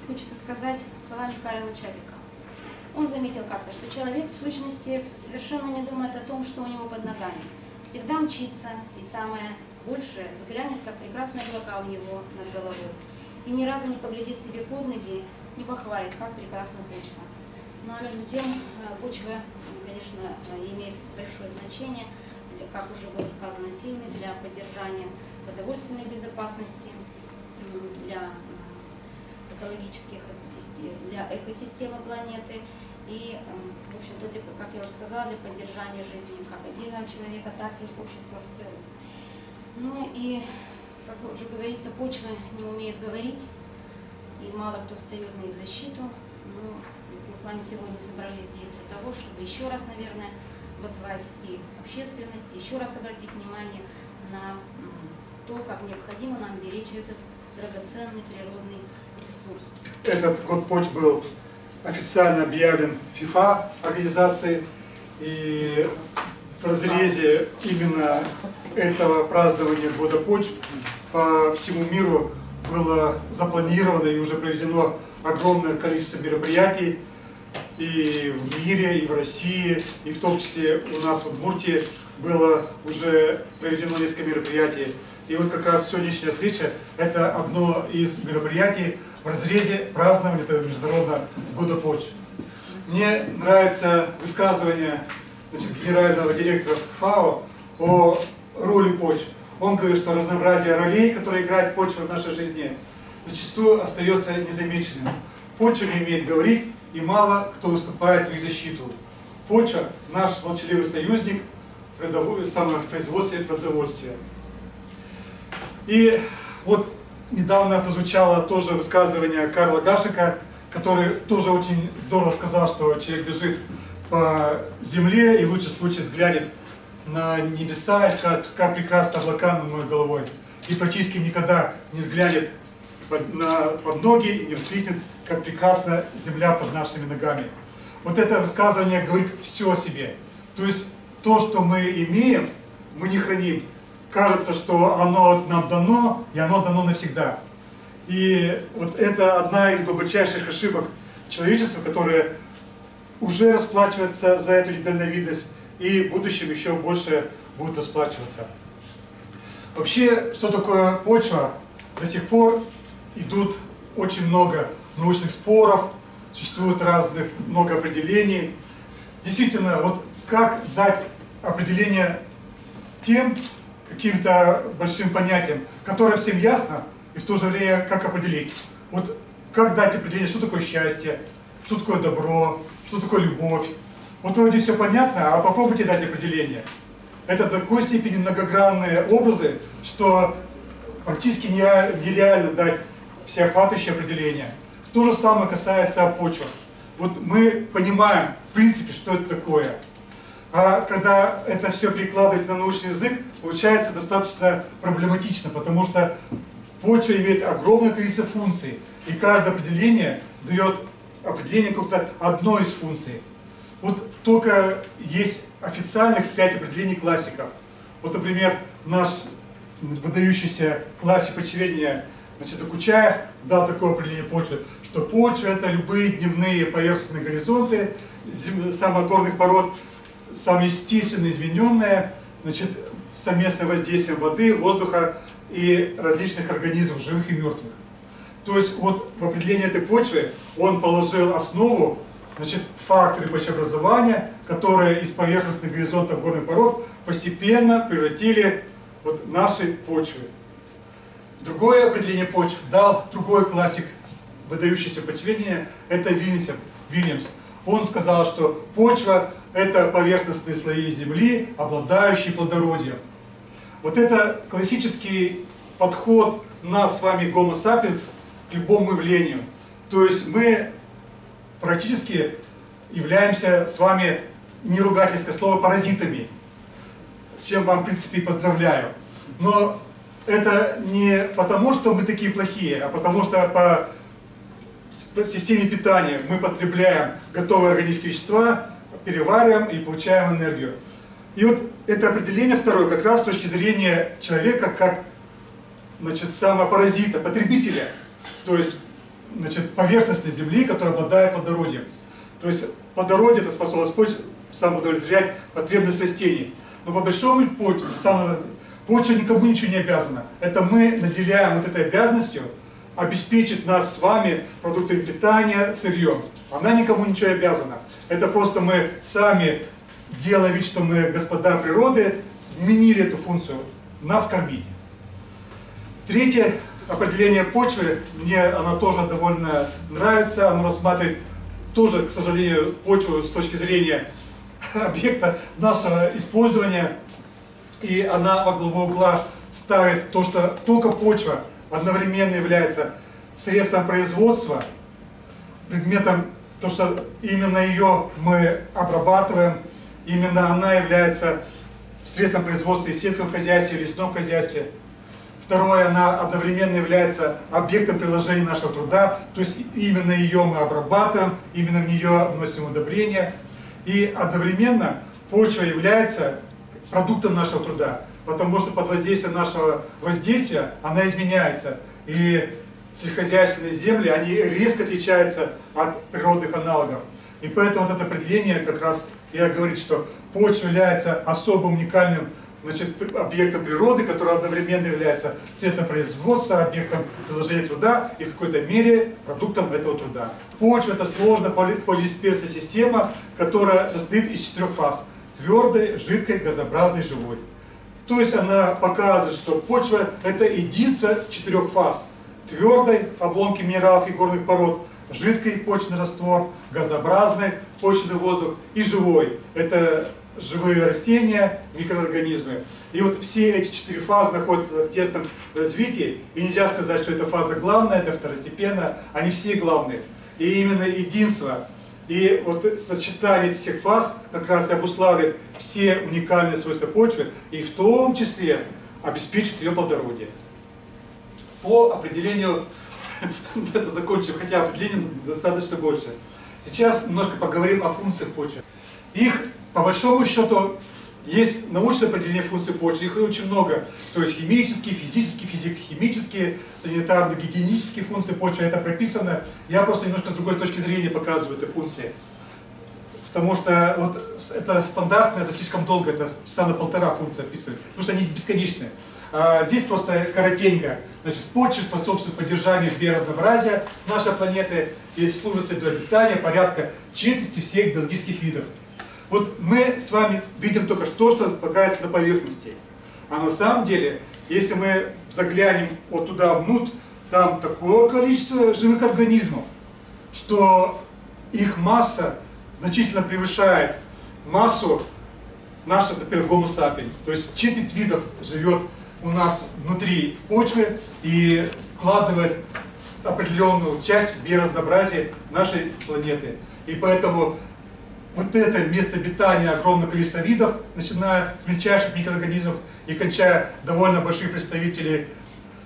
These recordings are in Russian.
хочется сказать словами Карла Чапика. Он заметил как-то, что человек в сущности совершенно не думает о том, что у него под ногами. Всегда мчится, и самое большее взглянет, как прекрасные облака у него над головой. И ни разу не поглядит себе под ноги, не похвалит, как прекрасна почва. Ну а между тем, почва, конечно, имеет большое значение, как уже было сказано в фильме, для поддержания продовольственной безопасности, для экологических экосистем, для экосистемы планеты и, в общем-то, как я уже сказала, для поддержания жизни как отдельного человека, так и общества в целом. Ну и, как уже говорится, почва не умеет говорить, и мало кто встает на их защиту. Но мы с вами сегодня собрались здесь для того, чтобы еще раз, наверное, вызвать и общественность, еще раз обратить внимание на то, как необходимо нам беречь этот драгоценный природный ресурс. Этот год почвы был официально объявлен ФИФА организацией, и в разрезе именно этого празднования года почв по всему миру было запланировано и уже проведено огромное количество мероприятий и в мире, и в России, и в том числе у нас в Удмуртии было уже проведено несколько мероприятий. И вот как раз сегодняшняя встреча – это одно из мероприятий в разрезе празднования этого Международного года почв. Мне нравится высказывание генерального директора ФАО о роли почв. Он говорит, что разнообразие ролей, которые играет почва в нашей жизни, зачастую остается незамеченным. Почва не умеет говорить, и мало кто выступает в их защиту. Почва – наш молчаливый союзник в производстве продовольствия. И вот недавно прозвучало тоже высказывание Карла Гашека, который тоже очень здорово сказал, что человек бежит по земле и в лучшем случае взглянет на небеса и скажет, как прекрасно облака над моей головой. И практически никогда не взглянет под ноги и не встретит, как прекрасна земля под нашими ногами. Вот это высказывание говорит все о себе. То есть то, что мы имеем, мы не храним. Кажется, что оно нам дано, и оно дано навсегда. И вот это одна из глубочайших ошибок человечества, которая уже расплачивается за эту недальновидность, и в будущем еще больше будут расплачиваться. Вообще, что такое почва? До сих пор идут очень много научных споров, существует много определений. Действительно, вот как дать определение тем каким-то большим понятиям, которое всем ясно, и в то же время как определить. Вот как дать определение, что такое счастье, что такое добро, что такое любовь. Вот вроде все понятно, а попробуйте дать определение. Это до такой степени многогранные образы, что практически нереально дать всеохватывающее определение. То же самое касается почвы. Вот мы понимаем в принципе, что это такое. А когда это все перекладывать на научный язык, получается достаточно проблематично, потому что почва имеет огромное количество функций, и каждое определение дает определение какой-то одной из функций. Вот только есть официальных 5 определений классиков. Вот, например, наш выдающийся классик почвоведения Докучаев дал такое определение почвы, что почва – это любые дневные поверхностные горизонты самогорных пород, самоестественно измененные, совместное воздействие воды, воздуха и различных организмов, живых и мертвых. То есть вот в определении этой почвы он положил основу, факторы почвообразования, которые из поверхностных горизонтов горных пород постепенно превратили наши почвы. Другое определение почв дал другой классик, выдающийся почвоведения, это Вильямс. Он сказал, что почва – это поверхностные слои земли, обладающие плодородием. Вот это классический подход нас с вами, Homo sapiens, к любому явлению. То есть мы практически являемся с вами, не ругательское слово, паразитами. С чем вам, в принципе, поздравляю. Но это не потому, что мы такие плохие, а потому что по системе питания мы потребляем готовые органические вещества, перевариваем и получаем энергию. И вот это определение второе, как раз с точки зрения человека как самого паразита, потребителя. То есть значит, поверхностной земли, которая обладает плодородием. То есть плодородие — это способность почвы самоудовлетворять потребность растений. Но по большому почва никому ничего не обязана. Это мы наделяем вот этой обязанностью обеспечить нас с вами продуктами питания, сырьем. Она никому ничего не обязана. Это просто мы сами, делая вид, что мы господа природы, вменили эту функцию — нас кормить. Третье определение почвы, мне оно тоже довольно нравится. Оно рассматривает тоже, к сожалению, почву с точки зрения объекта нашего использования. И она во главу угла ставит то, что только почва одновременно является средством производства, предметом, то, что именно ее мы обрабатываем, именно она является средством производства и в сельском хозяйстве, и в лесном хозяйстве. Второе, она одновременно является объектом приложения нашего труда, то есть именно ее мы обрабатываем, именно в нее вносим удобрения. И одновременно почва является продуктом нашего труда, потому что под воздействием нашего воздействия она изменяется. И сельскохозяйственные земли, они резко отличаются от природных аналогов. И поэтому вот это определение как раз и говорит, что почва является особым уникальным, значит, объектом природы, который одновременно является средством производства, объектом приложения труда и в какой-то мере продуктом этого труда. Почва — это сложная полидисперсная система, которая состоит из 4 фаз: твердой, жидкой, газообразной, живой. То есть она показывает, что почва — это единство 4 фаз: твердой — обломки минералов и горных пород, жидкий почвенный раствор, газообразный почвенный воздух и живой — это живые растения, микроорганизмы. И вот все эти 4 фазы находятся в тесном развитии, и нельзя сказать, что эта фаза главная, это второстепенно, они все главные. И именно единство и вот сочетание этих всех фаз как раз и обуславливает все уникальные свойства почвы, и в том числе обеспечит ее плодородие. По определению, это закончим, хотя определение достаточно больше. Сейчас немножко поговорим о функциях почвы. Их, по большому счету, есть научное определение функций почвы, их очень много. То есть химические, физические, физико-химические, санитарно-гигиенические функции почвы, это прописано. Я просто немножко с другой точки зрения показываю эти функции. Потому что вот это стандартно, это слишком долго, это часа на 1,5 функции описывают, потому что они бесконечные. А здесь просто коротенько. Значит, почва способствует поддержанию биоразнообразия нашей планеты и служит средой обитания порядка четверти всех биологических видов. Вот мы с вами видим только то, что располагается на поверхности. А на самом деле, если мы заглянем вот туда внутрь, там такое количество живых организмов, что их масса значительно превышает массу нашего, например, Homo sapiens. То есть четверть видов живет у нас внутри почвы и складывает определенную часть биоразнообразия нашей планеты. И поэтому вот это место обитания огромного количества видов, начиная с мельчайших микроорганизмов и кончая довольно больших представителей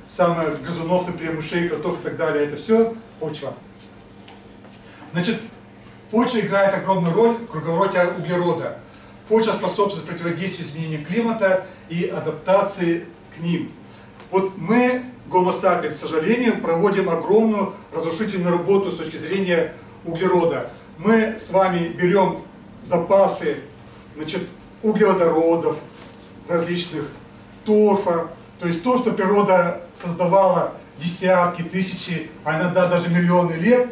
самых грызунов, например, мышей, котов и так далее, это все почва. Значит, почва играет огромную роль в круговороте углерода. Почва способствует противодействию изменению климата и адаптации к ним. Вот мы, Homo sapiens, к сожалению, проводим огромную разрушительную работу с точки зрения углерода. Мы с вами берем запасы, значит, углеводородов различных, торфа, то есть то, что природа создавала десятки, тысячи, а иногда даже миллионы лет,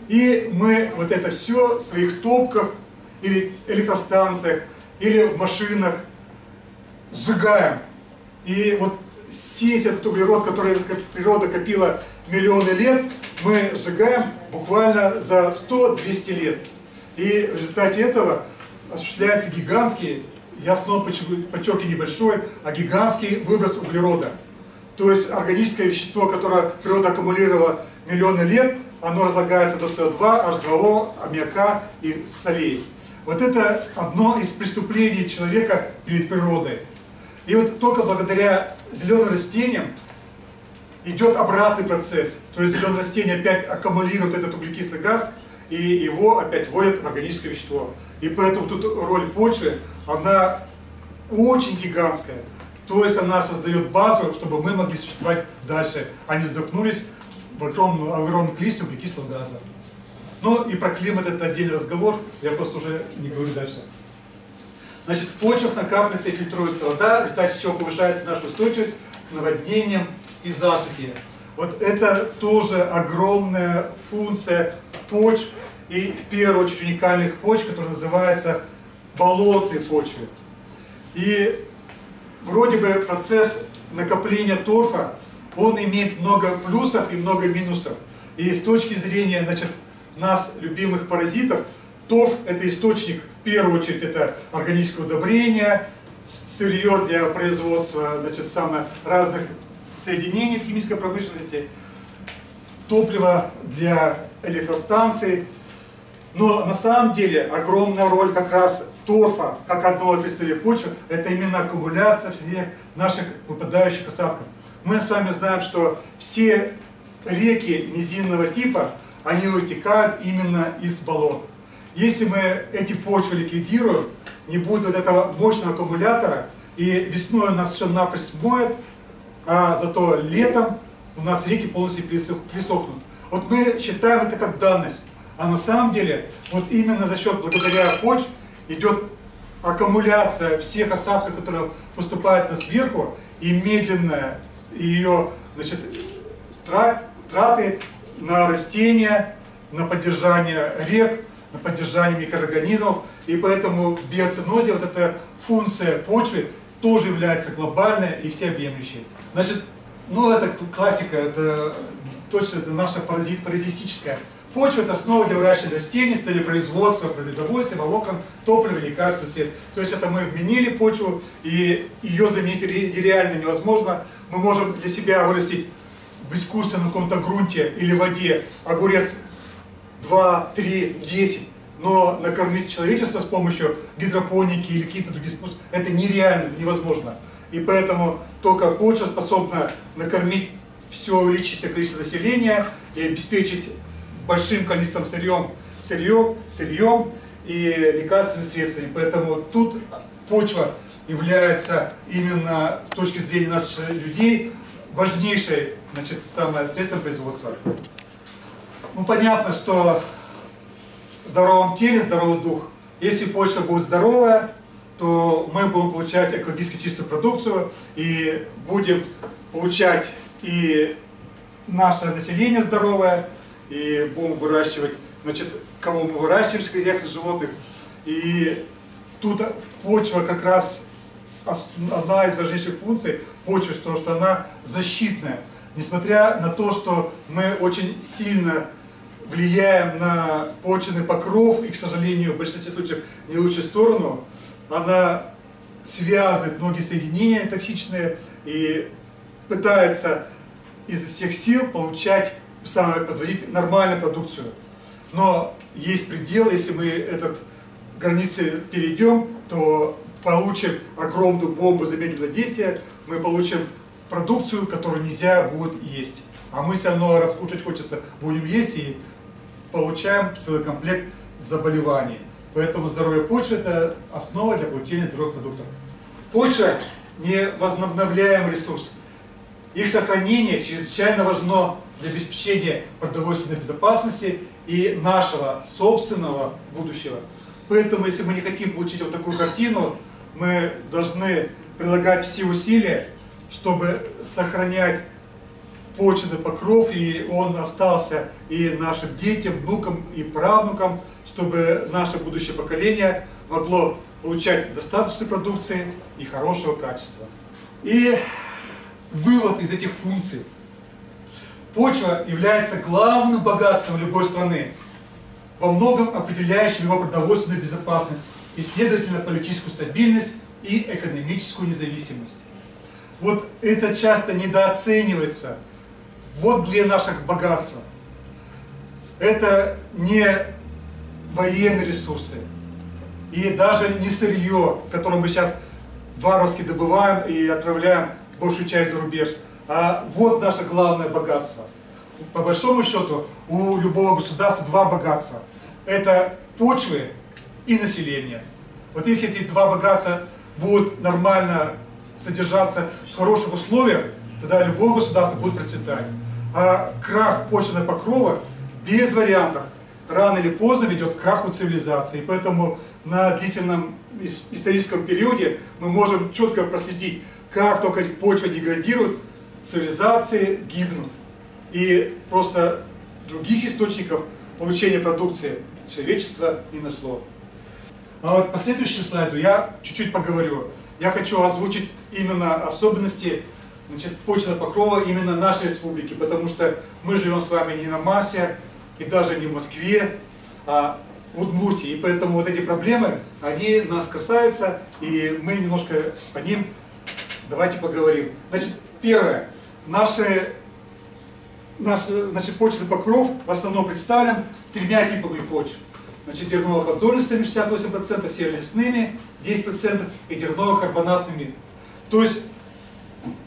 и мы вот это все в своих топках или электростанциях, или в машинах сжигаем. И вот весь этот углерод, который природа копила миллионы лет, мы сжигаем буквально за 100-200 лет. И в результате этого осуществляется гигантский, я снова подчеркиваю небольшой, а гигантский выброс углерода. То есть органическое вещество, которое природа аккумулировала миллионы лет, оно разлагается до СО2, H2O, аммиака и солей. Вот это одно из преступлений человека перед природой. И вот только благодаря зеленым растениям идет обратный процесс. То есть зеленые растения опять аккумулируют этот углекислый газ и его опять вводят в органическое вещество. И поэтому тут роль почвы, она очень гигантская. То есть она создает базу, чтобы мы могли существовать дальше, а не задохнулись в огромном количестве углекислого газа. Ну и про климат это отдельный разговор, я просто уже не говорю дальше. Значит, в почвах накапливается и фильтруется вода, в результате чего повышается наша устойчивость к наводнениям и засухе. Вот это тоже огромная функция почв, и в первую очередь уникальных почв, которая называется болотные почвы. И вроде бы процесс накопления торфа, он имеет много плюсов и много минусов. И с точки зрения, значит, нас, любимых паразитов, торф – это источник, в первую очередь, это органическое удобрение, сырье для производства, значит, разных соединений в химической промышленности, топливо для электростанций. Но на самом деле огромная роль как раз торфа, как одного из представителей почвы, это именно аккумуляция всех наших выпадающих осадков. Мы с вами знаем, что все реки низинного типа, они вытекают именно из болот. Если мы эти почвы ликвидируем, не будет вот этого мощного аккумулятора, и весной у нас все напрочь смоет, а зато летом у нас реки полностью присохнут. Вот мы считаем это как данность, а на самом деле вот именно за счет, благодаря почве, идет аккумуляция всех осадков, которые поступают сверху, и медленная ее, значит, траты на растения, на поддержание рек, на поддержание микроорганизмов. И поэтому в биоценозе вот эта функция почвы тоже является глобальной и всеобъемлющей. Значит, ну это классика, это точно это наша паразитическая. Почва – это основа для выращивания растений с целью производства продовольствия, волокон, топлива, лекарственных средств. То есть это мы вменили почву, и ее заменить реально невозможно. Мы можем для себя вырастить в искусственном каком-то грунте или воде огурец 2, 3, 10, но накормить человечество с помощью гидропоники или каких-то других способов – это нереально, это невозможно. И поэтому только почва способна накормить все увеличившееся количество населения и обеспечить большим количеством сырьем и лекарственными средствами. Поэтому тут почва является именно с точки зрения наших людей важнейшей, значит, средством производства. Ну, понятно, что в здоровом теле здоровый дух. Если почва будет здоровая, то мы будем получать экологически чистую продукцию и будем получать и наше население здоровое, и будем выращивать, значит, кого мы выращиваем с хозяйства животных. И тут почва как раз одна из важнейших функций почвы, то, что она защитная. Несмотря на то, что мы очень сильно влияем на почвенный покров, и, к сожалению, в большинстве случаев не в лучшую сторону, она связывает многие соединения токсичные и пытается из всех сил производить нормальную продукцию. Но есть предел, если мы этот границы перейдем, то получим огромную бомбу замедленного действия, мы получим продукцию, которую нельзя будет есть. А мы все равно, раз кушать хочется, будем есть и получаем целый комплект заболеваний. Поэтому здоровье почвы – это основа для получения здоровых продуктов. Почва – невозобновляемый ресурс. Их сохранение чрезвычайно важно для обеспечения продовольственной безопасности и нашего собственного будущего. Поэтому, если мы не хотим получить вот такую картину, мы должны прилагать все усилия, чтобы сохранять почвенный покров, и он остался и нашим детям, внукам и правнукам, чтобы наше будущее поколение могло получать достаточно продукции и хорошего качества. И вывод из этих функций. Почва является главным богатством любой страны, во многом определяющим его продовольственную безопасность и, следовательно, политическую стабильность и экономическую независимость. Вот это часто недооценивается. Вот где наше богатство. Это не военные ресурсы и даже не сырье, которое мы сейчас варварски добываем и отправляем большую часть за рубеж. А вот наше главное богатство. По большому счету, у любого государства два богатства. Это почвы и население. Вот если эти два богатства будут нормально содержаться в хороших условиях, тогда любое государство будет процветать. А крах почвенного покрова без вариантов рано или поздно ведет к краху цивилизации. И поэтому на длительном историческом периоде мы можем четко проследить, как только почва деградирует, цивилизации гибнут. И просто других источников получения продукции человечество не нашло. А вот по следующему слайду я чуть-чуть поговорю. Я хочу озвучить именно особенности, значит, почвенного покрова именно нашей республики, потому что мы живем с вами не на Марсе и даже не в Москве, а в Удмуртии. И поэтому вот эти проблемы, они нас касаются, и мы немножко по ним давайте поговорим. Значит, первое. Наш почвенный покров в основном представлен тремя типами почв. Значит, дерново-подзолистыми 68%, серо-лесными 10% и дерново-карбонатными. То есть,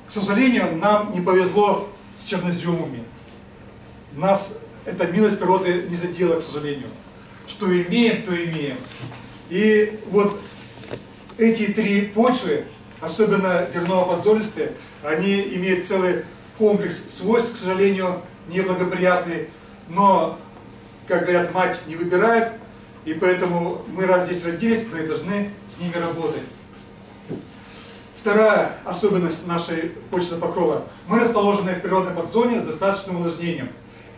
к сожалению, нам не повезло с черноземами. Нас эта милость природы не задела, к сожалению. Что имеем, то имеем. И вот эти три почвы, особенно дерново-подзолистые, они имеют целый комплекс свойств, к сожалению, неблагоприятный. Но, как говорят, мать не выбирает, и поэтому мы, раз здесь родились, мы должны с ними работать. Вторая особенность нашей почвенного покрова. Мы расположены в природной подзоне с достаточным увлажнением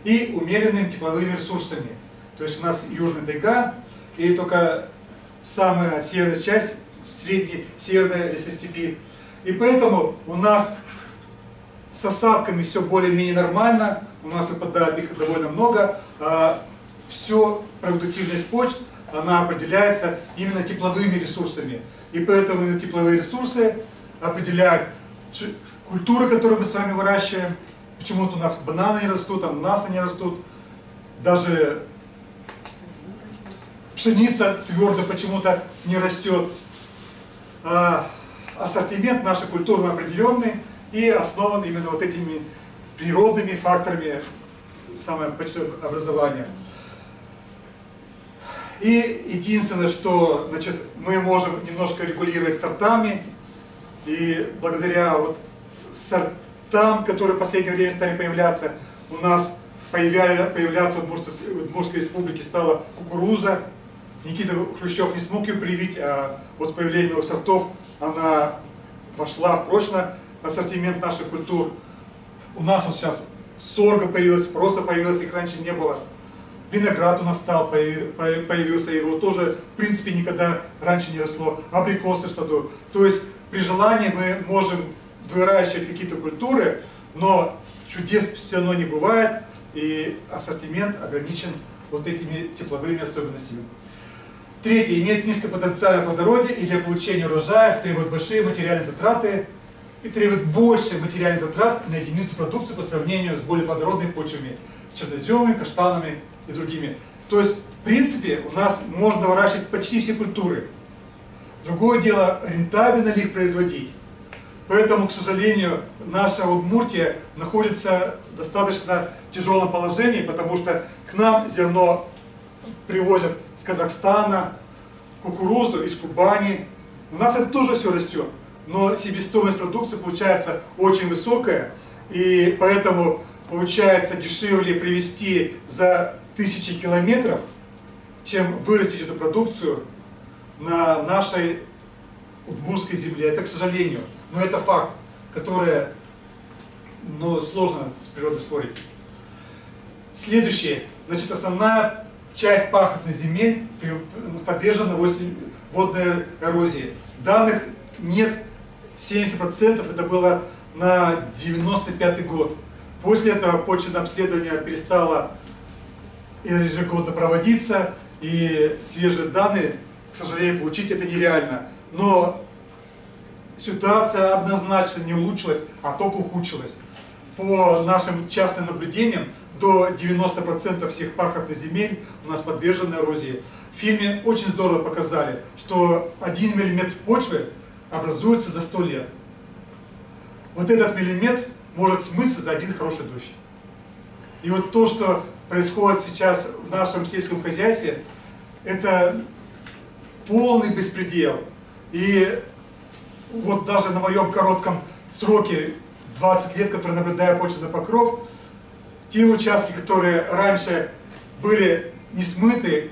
и умеренными тепловыми ресурсами. То есть у нас южная тайга и только самая северная часть, северной лесостепи. И поэтому у нас с осадками все более-менее нормально, у нас выпадает их довольно много. Все продуктивность почв, она определяется именно тепловыми ресурсами. И поэтому именно тепловые ресурсы определяют культуры, которые мы с вами выращиваем. Почему-то у нас бананы не растут, ананасы не растут. Даже пшеница твердо почему-то не растет. Ассортимент наш культурно определенный и основан именно вот этими природными факторами самообразования. И единственное, что, значит, мы можем немножко регулировать сортами, и благодаря вот сортам, которые в последнее время стали появляться, у нас появляться в Удмуртской республике стала кукуруза. Никита Хрущев не смог ее привить, а вот с появлением новых сортов она вошла прочно в ассортимент наших культур. У нас вот сейчас сорго появилось, проса появилась, их раньше не было. Виноград у нас появился, его тоже, в принципе, никогда раньше не росло. Абрикосы в саду. То есть, при желании мы можем выращивать какие-то культуры, но чудес все равно не бывает, и ассортимент ограничен вот этими тепловыми особенностями. Третье. Имеет низкопотенциальное плодородие и для получения урожая требует большие материальные затраты и требует больше материальных затрат на единицу продукции по сравнению с более плодородными почвами, черноземами, каштанами и другими. То есть, в принципе, у нас можно выращивать почти все культуры. Другое дело, рентабельно ли их производить. Поэтому, к сожалению, наша Удмуртия находится в достаточно тяжелом положении, потому что к нам зерно привозят с Казахстана, кукурузу из Кубани. У нас это тоже все растет, но себестоимость продукции получается очень высокая, и поэтому получается дешевле привезти за 1000 километров, чем вырастить эту продукцию на нашей удмуртской земле. Это, к сожалению, но это факт, который, сложно с природой спорить. Следующее. Значит, основная часть пахотных земель подвержена водной эрозии. Данных нет, 70% это было на 95 год. После этого почвенное обследование перестало ежегодно проводиться, и свежие данные, к сожалению, получить это нереально. Но ситуация однозначно не улучшилась, а только ухудшилась. По нашим частным наблюдениям, до 90% всех пахотных земель у нас подвержены эрозии. В фильме очень здорово показали, что 1 миллиметр почвы образуется за 100 лет. Вот этот миллиметр может смыться за один хороший дождь. И вот то, что происходит сейчас в нашем сельском хозяйстве, это полный беспредел. И вот даже на моем коротком сроке, 20 лет, который наблюдаю почвенный покров, те участки, которые раньше были не смыты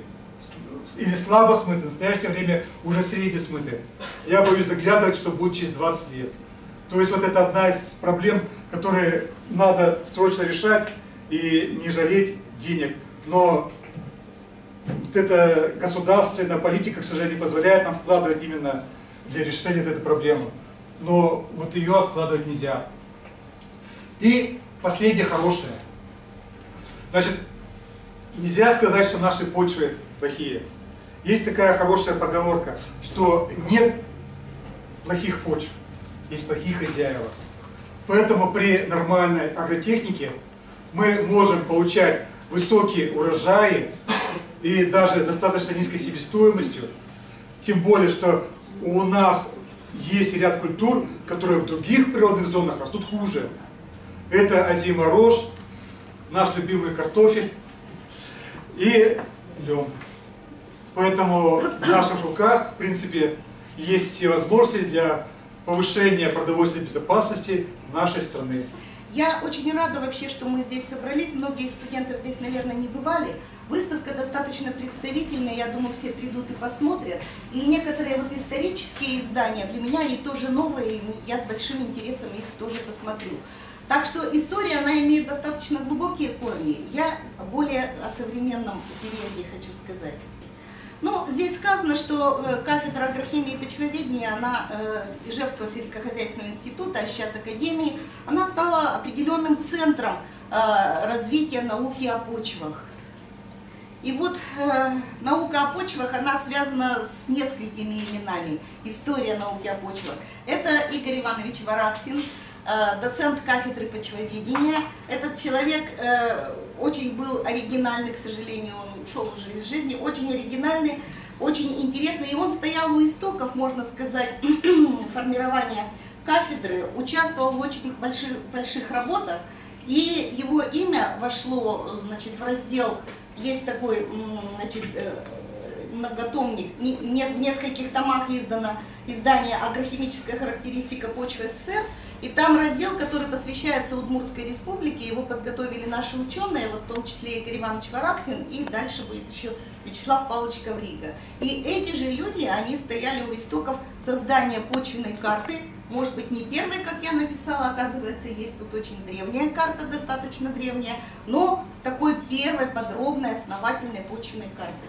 или слабо смыты, в настоящее время уже средне смыты. Я боюсь заглядывать, что будет через 20 лет. То есть вот это одна из проблем, которые надо срочно решать и не жалеть денег. Но вот эта государственная политика, к сожалению, не позволяет нам вкладывать именно для решения этой проблемы. Но вот ее откладывать нельзя. И последнее хорошее. Значит, нельзя сказать, что наши почвы плохие. Есть такая хорошая поговорка, что нет плохих почв, есть плохие хозяева. Поэтому при нормальной агротехнике мы можем получать высокие урожаи и даже достаточно низкой себестоимостью. Тем более, что у нас есть ряд культур, которые в других природных зонах растут хуже. Это озимая рожь, наш любимый картофель и лен. Поэтому в наших руках, в принципе, есть все возможности для повышения продовольственной безопасности нашей страны. Я очень рада вообще, что мы здесь собрались. Многие студенты здесь, наверное, не бывали. Выставка достаточно представительная, я думаю, все придут и посмотрят. И некоторые вот исторические издания для меня и тоже новые, и я с большим интересом их тоже посмотрю. Так что история, она имеет достаточно глубокие корни. Я более о современном периоде хочу сказать. Ну, здесь сказано, что кафедра агрохимии и почвоведения, она Ижевского сельскохозяйственного института, а сейчас Академии, она стала определенным центром развития науки о почвах. И вот наука о почвах, она связана с несколькими именами. История науки о почвах. Это Игорь Иванович Вараксин, доцент кафедры почвоведения. Этот человек очень был оригинальный, к сожалению, он ушел уже из жизни, очень оригинальный, очень интересный. И он стоял у истоков, можно сказать, формирования кафедры, участвовал в очень больших работах. И его имя вошло, значит, в раздел, есть такой, значит, многотомник, в нескольких томах издано издание «Агрохимическая характеристика почвы СССР», и там раздел, который посвящается Удмуртской республике, его подготовили наши ученые, вот в том числе Игорь Иванович Вараксин, и дальше будет еще Вячеслав Павлович Коврига. И эти же люди, они стояли у истоков создания почвенной карты, может быть, не первой, как я написала, оказывается, есть тут очень древняя карта, достаточно древняя, но такой первой подробной, основательной почвенной карты.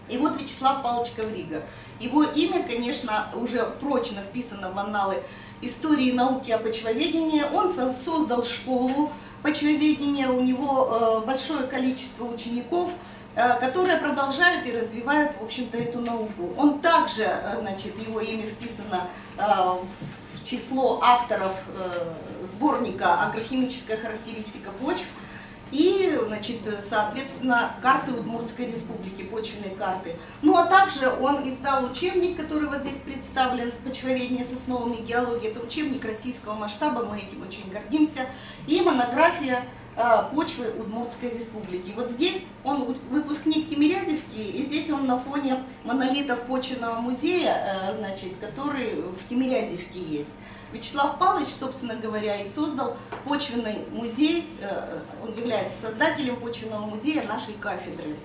И вот Вячеслав Павлович Коврига. Его имя, конечно, уже прочно вписано в анналы истории науки о почвоведении. Он создал школу почвоведения, у него большое количество учеников, которые продолжают и развивают, в общем-то, эту науку. Он также, значит, его имя вписано в число авторов сборника «Агрохимическая характеристика почв». И, значит, соответственно, карты Удмуртской республики, почвенные карты. Ну, а также он издал учебник, который вот здесь представлен, «Почвоведение с основами геологии». Это учебник российского масштаба, мы этим очень гордимся. И монография почвы Удмуртской республики. Вот здесь он выпускник Тимирязевки, и здесь он на фоне монолитов почвенного музея, значит, который в Тимирязевке есть. Вячеслав Павлович, собственно говоря, и создал почвенный музей, он является создателем почвенного музея нашей кафедры.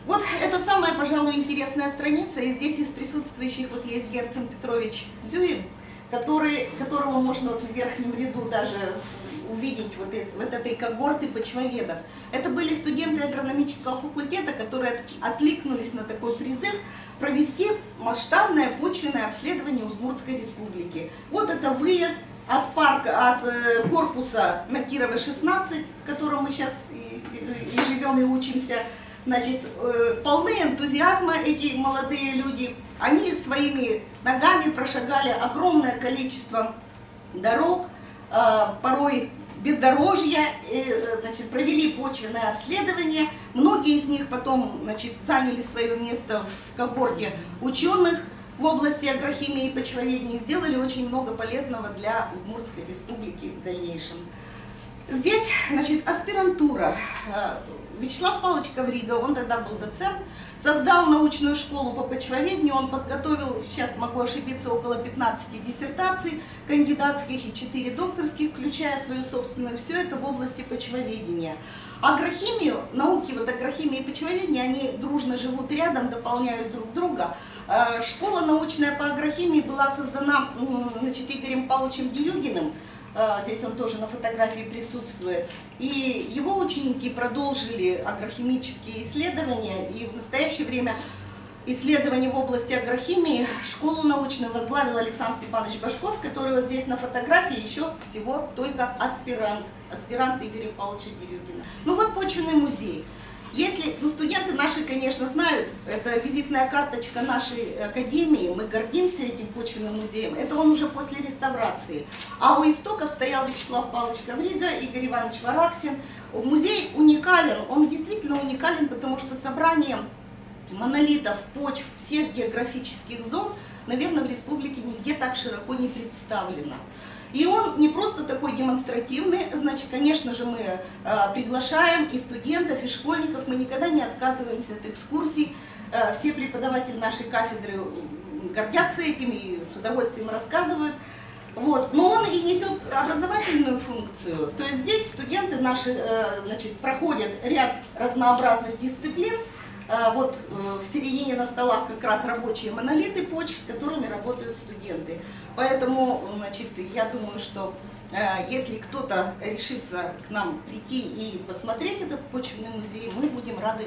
Вот это самая, пожалуй, интересная страница, и здесь из присутствующих вот есть Герцен Петрович Зюин, которого можно вот в верхнем ряду даже увидеть вот этой когорты почвоведов. Это были студенты агрономического факультета, которые откликнулись на такой призыв провести масштабное почвенное обследование Удмуртской республики. Вот это выезд от корпуса на Кирова 16, в котором мы сейчас и живем, и учимся. Значит, полны энтузиазма эти молодые люди. Они своими ногами прошагали огромное количество дорог, порой бездорожья, значит, провели почвенное обследование. Многие из них потом, значит, заняли свое место в когорте ученых в области агрохимии и почвоведения и сделали очень много полезного для Удмуртской республики в дальнейшем. Здесь, значит, аспирантура. Вячеслав Павлович Коврига, он тогда был доцент, создал научную школу по почвоведению, он подготовил, сейчас могу ошибиться, около 15 диссертаций кандидатских и 4 докторских, включая свою собственную, все это в области почвоведения. Агрохимию, науки, вот агрохимия и почвоведение, они дружно живут рядом, дополняют друг друга. Школа научная по агрохимии была создана, значит, Игорем Павловичем Дерюгиным. Здесь он тоже на фотографии присутствует. И его ученики продолжили агрохимические исследования. И в настоящее время исследований в области агрохимии школу научную возглавил Александр Степанович Башков, который вот здесь на фотографии еще всего только аспирант Игоря Павловича Дерюгина. Ну вот почвенный музей. Если, студенты наши, конечно, знают, это визитная карточка нашей академии, мы гордимся этим почвенным музеем, это он уже после реставрации. А у истоков стоял Вячеслав Павлович Коврига, Игорь Иванович Вараксин. Музей уникален, он действительно уникален, потому что собрание монолитов, почв всех географических зон, наверное, в республике нигде так широко не представлено. И он не просто такой демонстративный, значит, конечно же, мы приглашаем и студентов, и школьников, мы никогда не отказываемся от экскурсий. Все преподаватели нашей кафедры гордятся этим и с удовольствием рассказывают. Вот. Но он и несет образовательную функцию. То есть здесь студенты наши, значит, проходят ряд разнообразных дисциплин. Вот в середине на столах как раз рабочие монолиты почв, с которыми работают студенты. Поэтому, значит, я думаю, что если кто-то решится к нам прийти и посмотреть этот почвенный музей, мы будем рады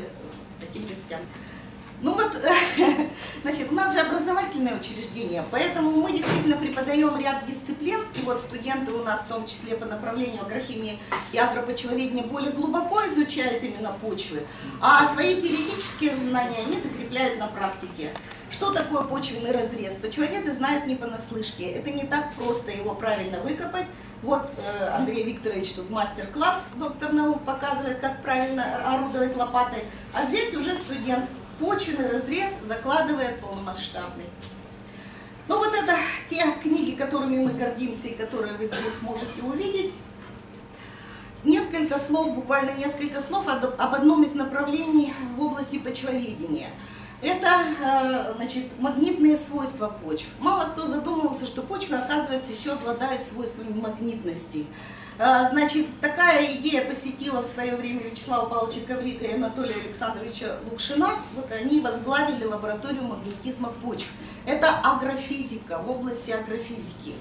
таким гостям. Ну вот, значит, у нас же образовательное учреждение, поэтому мы действительно преподаем ряд дисциплин, и вот студенты у нас в том числе по направлению агрохимии и агропочвоведения более глубоко изучают именно почвы, а свои теоретические знания они закрепляют на практике. Что такое почвенный разрез? Почвоведы знают не понаслышке, это не так просто его правильно выкопать. Вот Андрей Викторович тут мастер-класс, доктор наук, показывает, как правильно орудовать лопатой, а здесь уже студент почвенный разрез закладывает полномасштабный. Ну вот это те книги, которыми мы гордимся и которые вы здесь можете увидеть. Несколько слов, буквально несколько слов об одном из направлений в области почвоведения. Это, значит, магнитные свойства почв. Мало кто задумывался, что почвы, оказывается, еще обладают свойствами магнитности. Значит, такая идея посетила в свое время Вячеслава Павловича Коврига и Анатолия Александровича Лукшина. Вот они возглавили лабораторию магнетизма почв. Это агрофизика, в области агрофизики.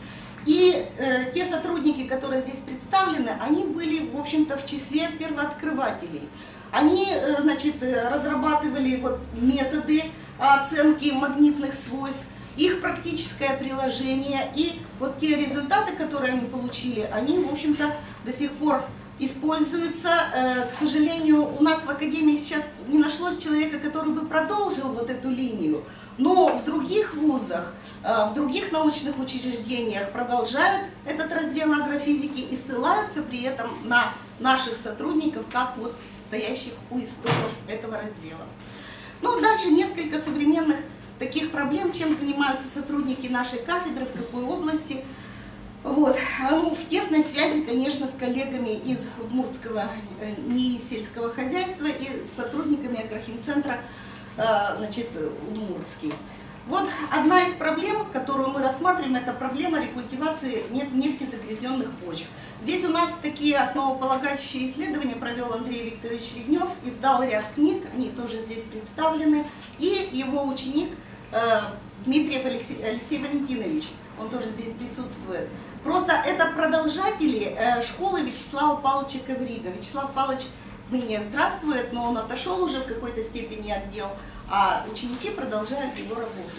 И те сотрудники, которые здесь представлены, они были, в общем-то, в числе первооткрывателей. Они, значит, разрабатывали вот методы оценки магнитных свойств, их практическое приложение, и вот те результаты, которые они получили, они, в общем-то, до сих пор используются. К сожалению, у нас в академии сейчас не нашлось человека, который бы продолжил вот эту линию, но в других вузах, в других научных учреждениях продолжают этот раздел агрофизики и ссылаются при этом на наших сотрудников, как вот стоящих у истоков этого раздела. Ну, дальше несколько современных таких проблем, чем занимаются сотрудники нашей кафедры, в какой области. Вот. Ну, в тесной связи, конечно, с коллегами из Удмуртского НИИ сельского хозяйства и с сотрудниками агрохимцентра, значит, Удмуртский. Вот одна из проблем, которую мы рассматриваем, это проблема рекультивации нефтезагрязненных почв. Здесь у нас такие основополагающие исследования провел Андрей Викторович Леднев, издал ряд книг, они тоже здесь представлены, и его ученик Дмитриев Алексей Валентинович, он тоже здесь присутствует. Просто это продолжатели школы Вячеслава Павловича Коврига. Вячеслав Павлович ныне здравствует, но он отошел уже в какой-то степени от дел, а ученики продолжают его работу.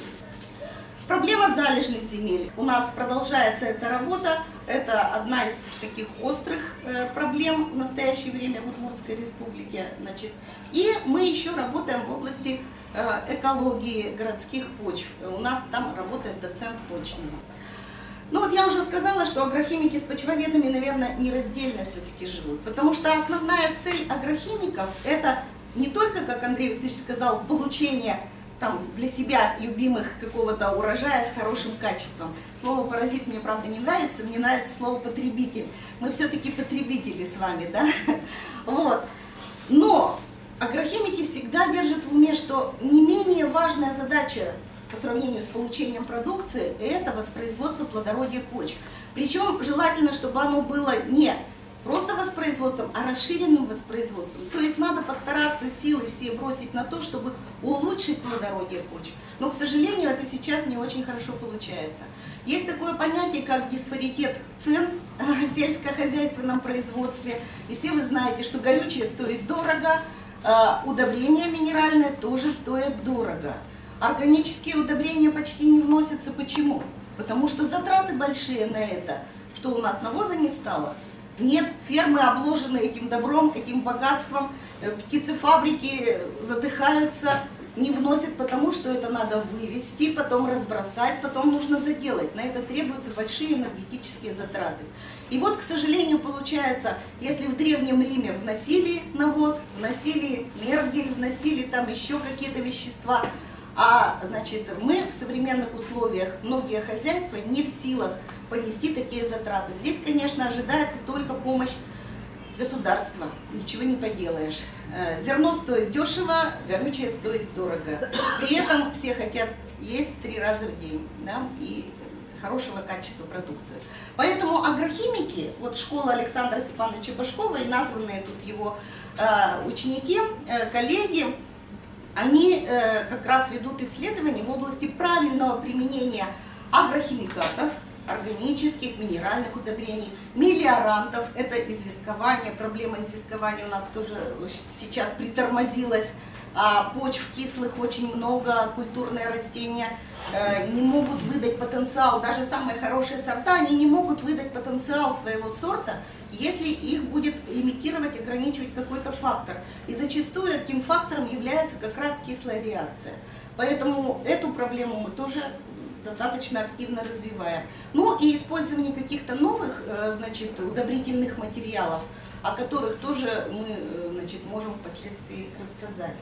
Проблема залежных земель. У нас продолжается эта работа. Это одна из таких острых проблем в настоящее время в Удмуртской республике. Значит. И мы еще работаем в области экологии городских почв. У нас там работает доцент почвенный. Ну вот я уже сказала, что агрохимики с почвоведами, наверное, нераздельно все-таки живут. Потому что основная цель агрохимиков – это не только, как Андрей Викторович сказал, получение там для себя любимых какого-то урожая с хорошим качеством. Слово паразит мне, правда, не нравится, мне нравится слово потребитель. Мы все-таки потребители с вами, да? Вот. Но агрохимики всегда держат в уме, что не менее важная задача по сравнению с получением продукции – это воспроизводство плодородия почв. Причем желательно, чтобы оно было не просто воспроизводством, а расширенным воспроизводством. То есть надо постараться силы все бросить на то, чтобы улучшить плодородие почв. Но, к сожалению, это сейчас не очень хорошо получается. Есть такое понятие, как диспаритет цен в сельскохозяйственном производстве. И все вы знаете, что горючее стоит дорого, удобрения минеральные тоже стоят дорого. Органические удобрения почти не вносятся. Почему? Потому что затраты большие на это. Что у нас навоза не стало? Нет, фермы обложены этим добром, этим богатством, птицефабрики задыхаются, не вносят, потому что это надо вывести, потом разбросать, потом нужно заделать. На это требуются большие энергетические затраты. И вот, к сожалению, получается, если в Древнем Риме вносили навоз, вносили мергель, вносили там еще какие-то вещества, значит, мы в современных условиях, многие хозяйства не в силах понести такие затраты. Здесь, конечно, ожидается только помощь государства, ничего не поделаешь. Зерно стоит дешево, горючее стоит дорого. При этом все хотят есть 3 раза в день, да, и хорошего качества продукции. Поэтому агрохимики, вот школа Александра Степановича Башкова и названные тут его ученики, коллеги, они как раз ведут исследования в области правильного применения агрохимикатов, органических, минеральных удобрений, мелиорантов, это известкование, проблема известкования у нас тоже сейчас притормозилась, почв кислых очень много, культурные растения не могут выдать потенциал, даже самые хорошие сорта, они не могут выдать потенциал своего сорта, если их будет лимитировать, ограничивать какой-то фактор. И зачастую этим фактором является как раз кислая реакция. Поэтому эту проблему мы тоже достаточно активно развиваем. Ну и использование каких-то новых, значит, удобрительных материалов, о которых тоже мы, значит, можем впоследствии рассказать.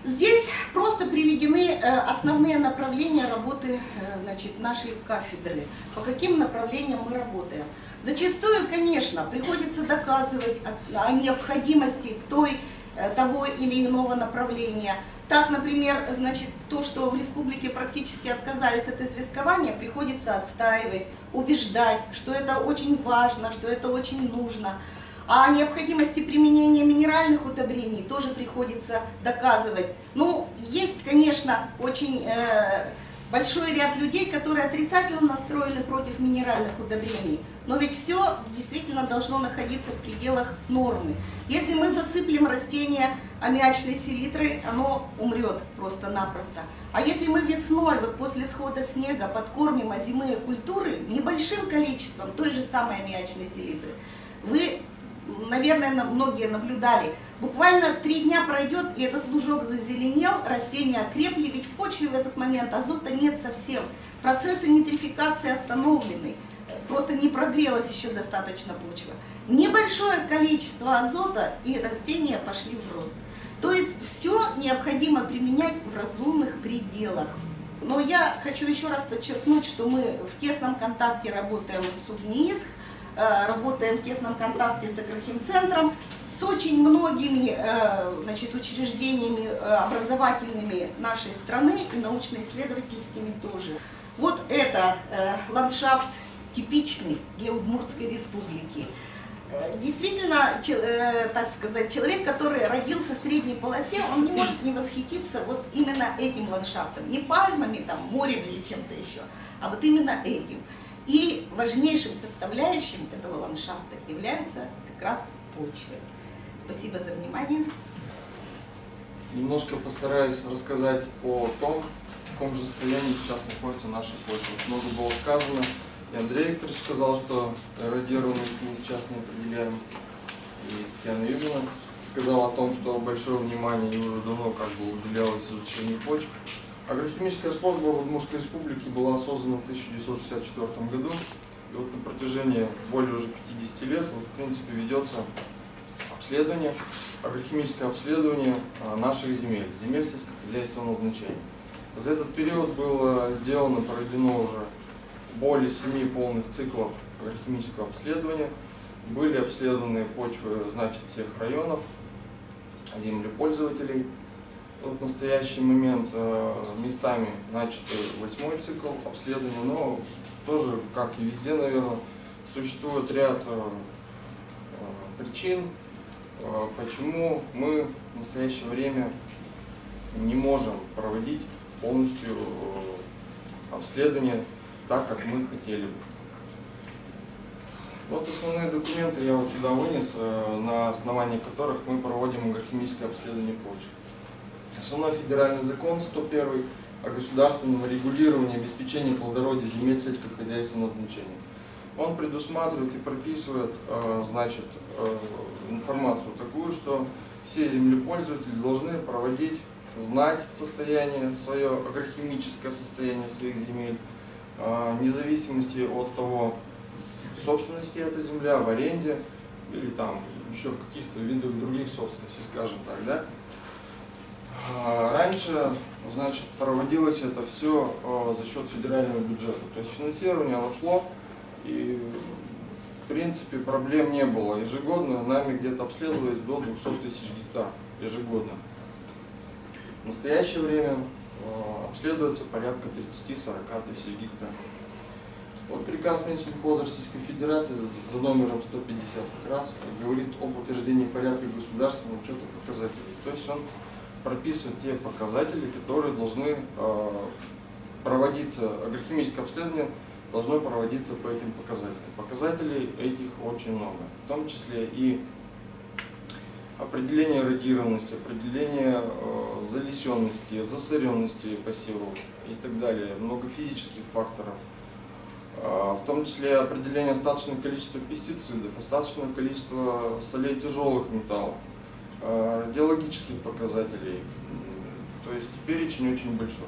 Здесь просто приведены основные направления работы, значит, нашей кафедры, по каким направлениям мы работаем. Зачастую, конечно, приходится доказывать о необходимости того или иного направления. Так, например, значит, то, что в республике практически отказались от известкования, приходится отстаивать, убеждать, что это очень важно, что это очень нужно. А о необходимости применения минеральных удобрений тоже приходится доказывать. Ну, есть, конечно, очень большой ряд людей, которые отрицательно настроены против минеральных удобрений. Но ведь все действительно должно находиться в пределах нормы. Если мы засыплем растение аммиачной селитрой, оно умрет просто-напросто. А если мы весной, вот после схода снега, подкормим озимые культуры небольшим количеством той же самой аммиачной селитры, вы, наверное, многие наблюдали, буквально 3 дня пройдет, и этот лужок зазеленел, растения окрепли, ведь в почве в этот момент азота нет совсем. Процессы нитрификации остановлены, просто не прогрелась еще достаточно почва. Небольшое количество азота, и растения пошли в рост. То есть все необходимо применять в разумных пределах. Но я хочу еще раз подчеркнуть, что мы в тесном контакте работаем с УГНИИСХ, работаем в тесном контакте с Агрохимцентром, с очень многими, значит, учреждениями образовательными нашей страны и научно-исследовательскими тоже. Вот это ландшафт типичный для Удмуртской республики. Действительно, так сказать, человек, который родился в средней полосе, он не может не восхититься вот именно этим ландшафтом. Не пальмами, там, морем или чем-то еще, а вот именно этим. И важнейшим составляющим этого ландшафта является как раз почва. Спасибо за внимание. Немножко постараюсь рассказать о том, в каком же состоянии сейчас находится наша почва. Много было сказано. И Андрей Викторович сказал, что эродированность мы сейчас не определяем. И Татьяна Юрьевна сказала о том, что большое внимание и уже давно как бы уделялось изучению почв. Агрохимическая служба в Удмуртской республике была создана в 1964 году. И вот на протяжении более уже 50 лет, вот, в принципе, ведется обследование, агрохимическое обследование наших земель, земель сельскохозяйственного назначения. За этот период было сделано, проведено уже более 7 полных циклов агрохимического обследования. Были обследованы почвы, значит, всех районов, землепользователей. В настоящий момент местами начат 8-й цикл обследования, но тоже, как и везде, наверное, существует ряд причин, почему мы в настоящее время не можем проводить полностью обследование так, как мы хотели бы. Вот основные документы я вот сюда вынес, на основании которых мы проводим агрохимическое обследование почвы. Основной федеральный закон 101 о государственном регулировании и обеспечении плодородия земель сельскохозяйственного значения. Он предусматривает и прописывает, значит, информацию такую, что все землепользователи должны проводить, знать состояние свое, агрохимическое состояние своих земель, вне зависимости от того, собственности эта земля, в аренде или там еще в каких-то видах других собственностей, скажем так, да. Раньше, значит, проводилось это все за счет федерального бюджета, то есть финансирование оно шло, и в принципе проблем не было. Ежегодно нами где-то обследовалось до 200 тысяч гектар ежегодно. В настоящее время обследуется порядка 30-40 тысяч гектар. Вот приказ Минсельхоза Российской Федерации за номером 150 как раз говорит об утверждении порядка государственного учета показателей. То есть он прописывает те показатели, которые должны проводиться, агрохимическое обследование должно проводиться по этим показателям. Показателей этих очень много, в том числе и определение радированности, определение залесенности, засоренности посевов и так далее, много физических факторов. В том числе определение остаточного количества пестицидов, остаточного количества солей тяжелых металлов, радиологических показателей. То есть перечень очень большой.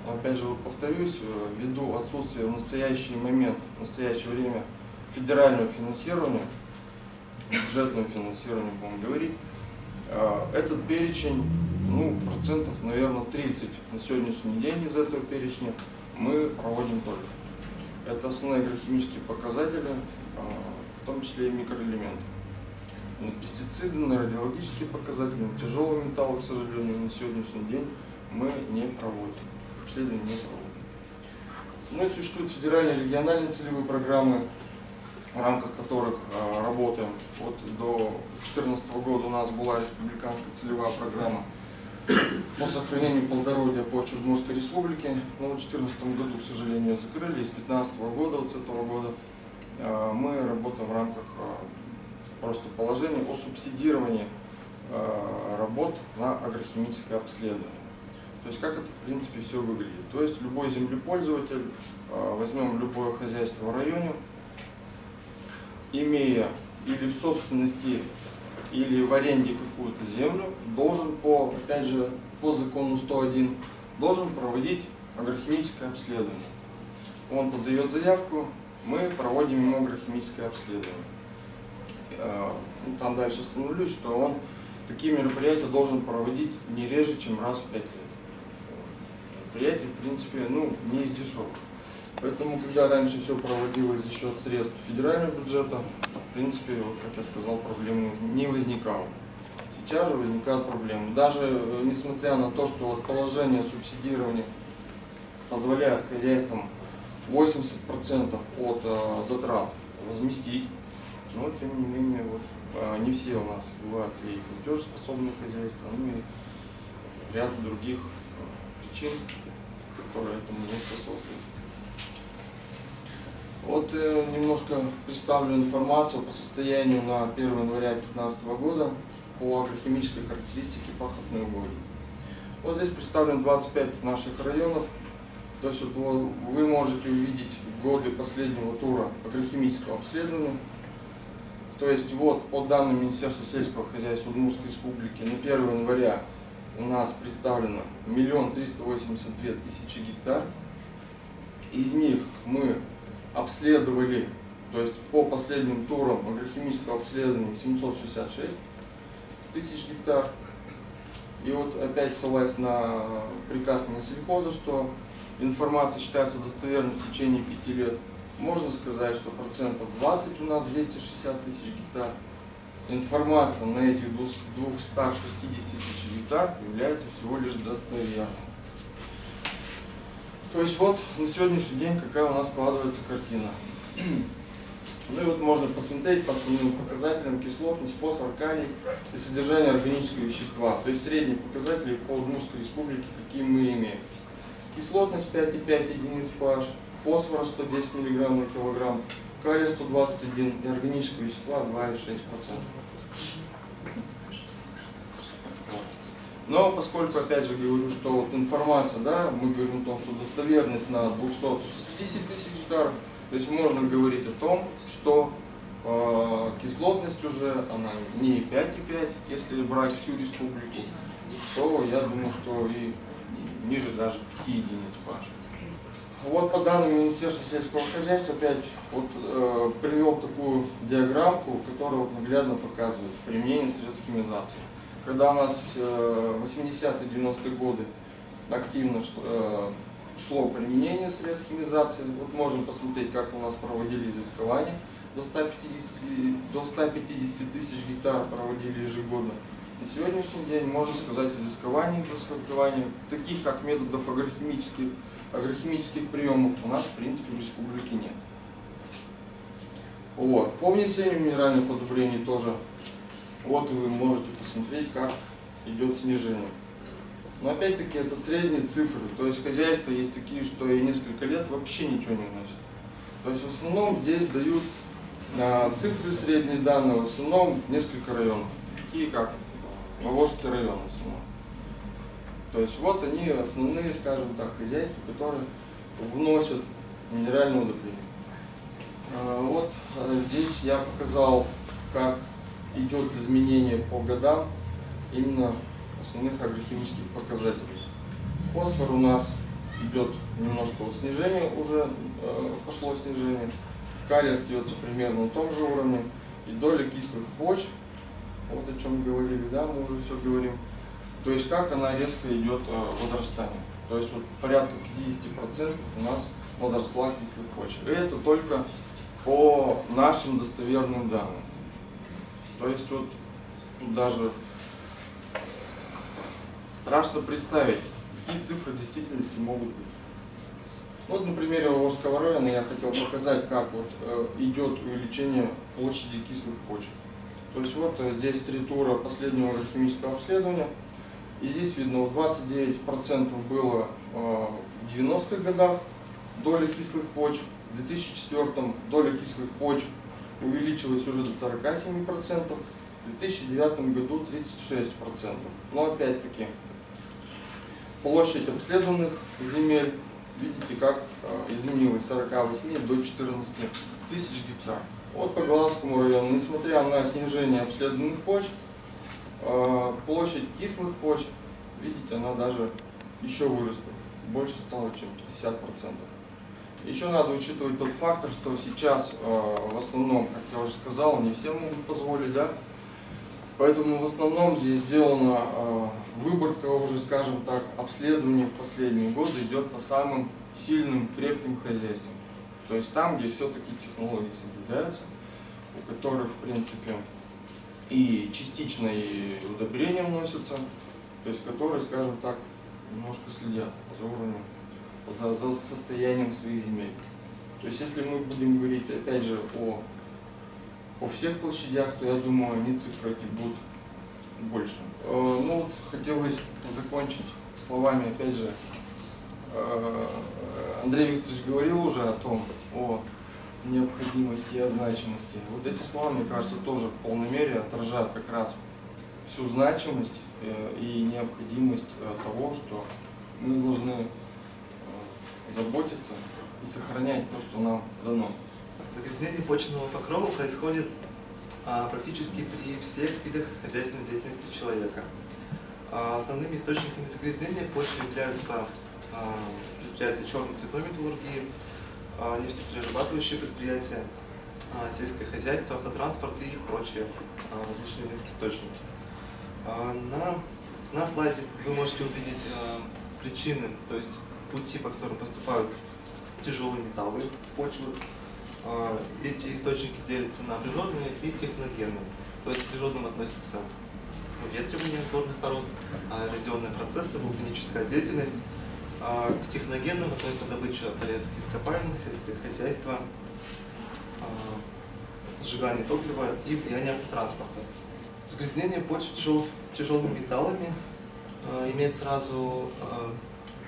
Но опять же, повторюсь, ввиду отсутствия в настоящий момент, в настоящее время федерального финансирования, бюджетного финансирования, будем говорить, этот перечень, ну, процентов, наверное, 30 на сегодняшний день из этого перечня мы проводим только. Это основные агрохимические показатели, в том числе и микроэлементы. На пестициды, на радиологические показатели, на тяжелые металлы, к сожалению, на сегодняшний день мы не проводим. Обследование не проводим. Ну и существуют федеральные и региональные целевые программы, в рамках которых работаем. Вот до 2014 года у нас была республиканская целевая программа по сохранению плодородия почвы в Удмуртской республике. Но в 2014 году, к сожалению, ее закрыли. И с 2015 года, вот с этого года, мы работаем в рамках просто положения о субсидировании работ на агрохимическое обследование. То есть как это в принципе все выглядит. То есть любой землепользователь, возьмем любое хозяйство в районе, имея или в собственности, или в аренде какую-то землю, должен опять же, по закону 101, должен проводить агрохимическое обследование. Он подает заявку, мы проводим ему агрохимическое обследование. Там дальше остановлюсь, что он такие мероприятия должен проводить не реже, чем раз в 5 лет. Мероприятие, в принципе, не из дешевых. Поэтому, когда раньше все проводилось за счет средств федерального бюджета, в принципе, вот, как я сказал, проблем не возникало. Сейчас же возникают проблемы. Даже несмотря на то, что вот положение субсидирования позволяет хозяйствам 80% от затрат возместить, но тем не менее, вот, не все у нас бывают и платежеспособные хозяйства, ну и ряд других причин, которые этому не способствуют. Вот немножко представлю информацию по состоянию на 1 января 2015 года по агрохимической характеристике пахотной угодий. Вот здесь представлен 25 наших районов. То есть вот вы можете увидеть годы последнего тура агрохимического обследования. То есть вот по данным Министерства сельского хозяйства Удмуртской республики на 1 января у нас представлено 1 382 000 гектар. Из них мы обследовали, то есть по последним турам агрохимического обследования 766 тысяч гектар. И вот опять ссылаясь на приказ Минсельхоза, что информация считается достоверной в течение 5 лет, можно сказать, что процентов 20 у нас 260 тысяч гектар. Информация на этих 260 тысяч гектар является всего лишь достоверной. То есть вот на сегодняшний день какая у нас складывается картина. Ну и вот можно посмотреть по основным показателям: кислотность, фосфор, калий и содержание органического вещества. То есть средние показатели по Удмуртской республике, какие мы имеем. Кислотность 5,5 единиц pH, фосфора 110 мг на килограмм, калия 121 и органического вещества 2,6%. Но поскольку, опять же, говорю, что вот информация, да, мы говорим о том, что достоверность на 260 тысяч гектаров, то есть можно говорить о том, что кислотность уже, она не 5,5, если брать всю республику, то я думаю, что и ниже даже 5 единиц pH. Вот по данным Министерства сельского хозяйства, опять вот, привел такую диаграммку, которая вот наглядно показывает применение средств химизации. Когда у нас в 80-е, 90-е годы активно шло применение средств химизации, вот можем посмотреть, как у нас проводили изыскивания, до 150 тысяч гектар проводили ежегодно. На сегодняшний день, можно сказать, изыскиваний и фосфорирования, таких как методов агрохимических приемов, у нас в принципе в республике нет. Вот. По внесению минеральных удобрений тоже, вот вы можете посмотреть, как идет снижение. Но опять-таки это средние цифры, то есть хозяйства есть такие, что и несколько лет вообще ничего не вносят. То есть в основном здесь дают цифры средние данные, в основном несколько районов, такие как Волжский район в основном. То есть вот они основные, скажем так, хозяйства, которые вносят минеральные удобрения. Вот здесь я показал, как идет изменение по годам именно основных агрохимических показателей. Фосфор у нас идет немножко вот снижение, уже пошло снижение. Калий остается примерно на том же уровне. И доля кислых почв, вот о чем говорили, да, мы уже все говорим. То есть как она резко идет возрастание. То есть вот порядка 50% у нас возросла кислых почв. И это только по нашим достоверным данным. То есть вот тут даже страшно представить, какие цифры в действительности могут быть. Вот на примере Волжского района я хотел показать, как вот идет увеличение площади кислых почв. То есть вот здесь 3 тура последнего агрохимического обследования. И здесь видно, 29% было в 90-х годах доля кислых почв. В 2004 доля кислых почв увеличилась уже до 47%. В 2009 году 36%. Но опять-таки площадь обследованных земель, видите, как изменилась с 48 до 14 тысяч гектар. Вот по Глазскому району, несмотря на снижение обследованных почв, площадь кислых почв, видите, она даже еще выросла, больше стало, чем 50%. Еще надо учитывать тот фактор, что сейчас в основном, как я уже сказал, не все могут позволить, да? Поэтому в основном здесь сделана выборка, уже, скажем так, обследование в последние годы идет по самым сильным, крепким хозяйствам. То есть там, где все-таки технологии соблюдаются, у которых, в принципе, и частично и удобрения вносятся, то есть которые, скажем так, немножко следят за уровнем, за состоянием своих земель. То есть если мы будем говорить, опять же, о всех площадях, то я думаю, они цифры эти будут больше. Ну вот хотелось закончить словами, опять же, Андрей Викторович говорил уже о том, о необходимости и о значимости. Вот эти слова, мне кажется, тоже в полной мере отражают как раз всю значимость и необходимость того, что мы должны заботиться и сохранять то, что нам дано. Загрязнение почвенного покрова происходит практически при всех видах хозяйственной деятельности человека. Основными источниками загрязнения почвы являются предприятия черной цветной металлургии, нефтеперерабатывающие предприятия, сельское хозяйство, автотранспорт и прочие различные источники. На слайде вы можете увидеть причины, то есть пути, по которым поступают тяжелые металлы в почву. Эти источники делятся на природные и техногенные. То есть к природным относятся выветривание горных пород, эрозионные процессы, вулканическая деятельность. К техногенным относится добыча полезных ископаемых, сельское хозяйство, сжигание топлива и влияние автотранспорта. Загрязнение почв тяжелыми металлами имеет сразу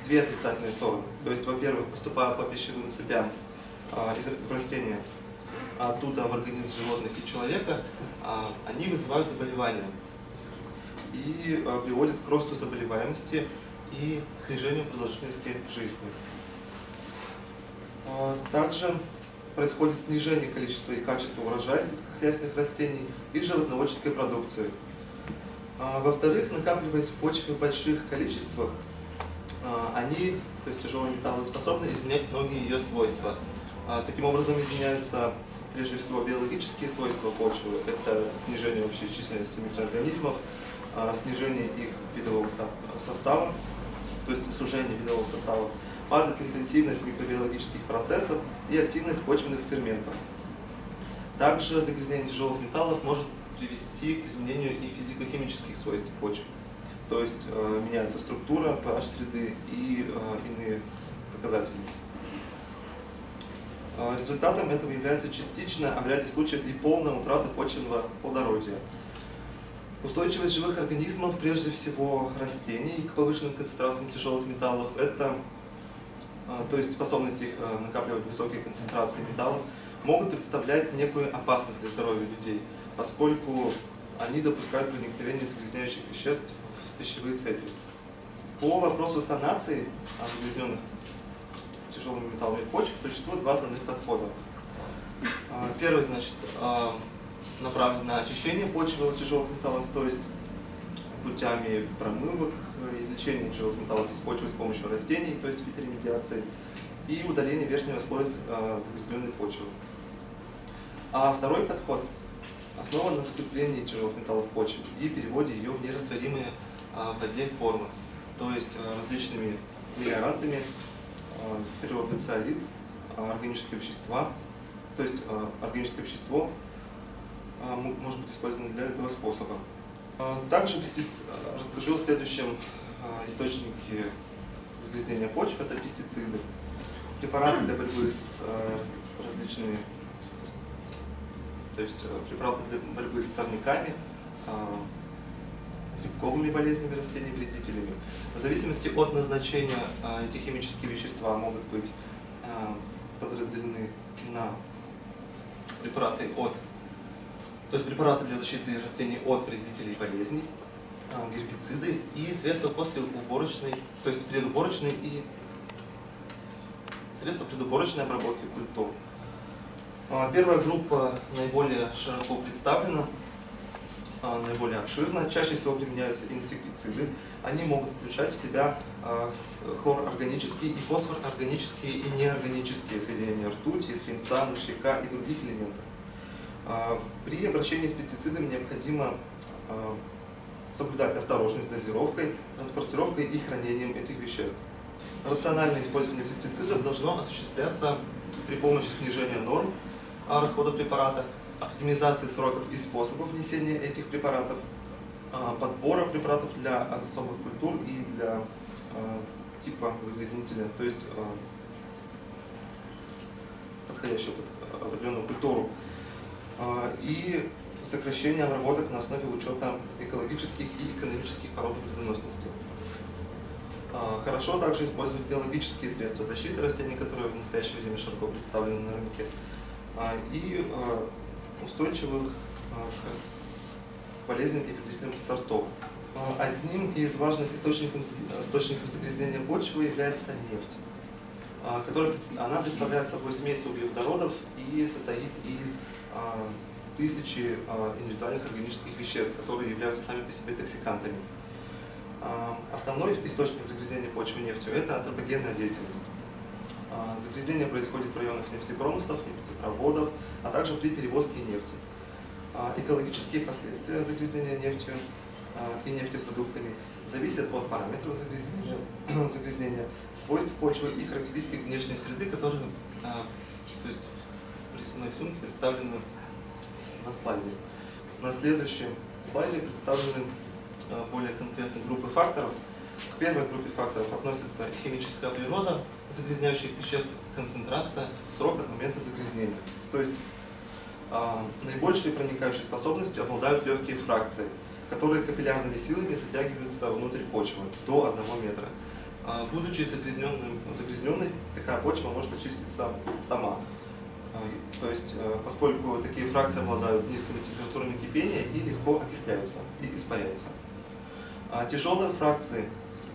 две отрицательные стороны. То есть, во-первых, поступая по пищевым цепям в растения, оттуда в организм животных и человека, они вызывают заболевания и приводят к росту заболеваемости и снижению продолжительности жизни. Также происходит снижение количества и качества урожая сельскохозяйственных растений и животноводческой продукции. Во-вторых, накапливаясь в почве в больших количествах, они, то есть тяжелые металлы, способны изменять многие ее свойства. Таким образом изменяются прежде всего биологические свойства почвы. Это снижение общей численности микроорганизмов, снижение их видового состава, то есть сужение видового состава, падает интенсивность микробиологических процессов и активность почвенных ферментов. Также загрязнение тяжелых металлов может привести к изменению и физико-химических свойств почвы. То есть меняется структура pH среды и иные показатели. Результатом этого является частичная, а в ряде случаев и полная утрата почвенного плодородия. Устойчивость живых организмов, прежде всего растений, к повышенным концентрациям тяжелых металлов, это, то есть способность их накапливать высокие концентрации металлов, могут представлять некую опасность для здоровья людей, поскольку они допускают проникновение загрязняющих веществ в пищевые цепи. По вопросу санации загрязненных тяжелыми металлами почв существует два основных подхода. Первый, значит, направлен на очищение почвы от тяжелых металлов, то есть путями промывок, извлечения тяжелых металлов из почвы с помощью растений, то есть фиторемедиации, и удаления верхнего слоя загрязненной почвы. А второй подход основан на скреплении тяжелых металлов в почве и переводе ее в нерастворимые в воде формы, то есть различными мелиорантами, природный циолит, органические вещества, то есть органическое вещество может быть использовано для этого способа. Также расскажу о следующем источнике загрязнения почв, это пестициды. Препараты для борьбы с различными, то есть препараты для борьбы с сорняками, грибковыми болезнями растений, вредителями. В зависимости от назначения эти химические вещества могут быть подразделены на препараты то есть препараты для защиты растений от вредителей и болезней, гербициды и средства послеуборочной, то есть предуборочной и средства предуборочной обработки культур. Первая группа наиболее широко представлена, наиболее обширно. Чаще всего применяются инсектициды. Они могут включать в себя хлорорганические и фосфорорганические и неорганические соединения ртути, свинца, мышьяка и других элементов. При обращении с пестицидами необходимо соблюдать осторожность с дозировкой, транспортировкой и хранением этих веществ. Рациональное использование пестицидов должно осуществляться при помощи снижения норм расхода препарата, оптимизации сроков и способов внесения этих препаратов, подбора препаратов для особых культур и для типа загрязнителя, то есть подходящего под определенную культуру, и сокращение обработок на основе учета экологических и экономических пород вредоносности. Хорошо также использовать биологические средства защиты растений, которые в настоящее время широко представлены на рынке, и устойчивых к болезням и вредителям сортов. Одним из важных источников загрязнения почвы является нефть. Она представляет собой смесь углеводородов и состоит из тысячи индивидуальных органических веществ, которые являются сами по себе токсикантами. Основной источник загрязнения почвы нефтью – это антропогенная деятельность. Загрязнение происходит в районах нефтепромыслов, нефтепроводов, а также при перевозке нефти. Экологические последствия загрязнения нефтью и нефтепродуктами зависят от параметров загрязнения, свойств почвы и характеристик внешней среды, которые то есть в рисунке представлены на слайде. На следующем слайде представлены более конкретные группы факторов. К первой группе факторов относится химическая природа загрязняющих веществ, концентрация, срок от момента загрязнения. То есть наибольшей проникающей способностью обладают легкие фракции, которые капиллярными силами затягиваются внутрь почвы до 1 метра. Будучи загрязненной, такая почва может очиститься сама. То есть, поскольку такие фракции обладают низкими температурами кипения и легко окисляются и испаряются. Тяжелые фракции,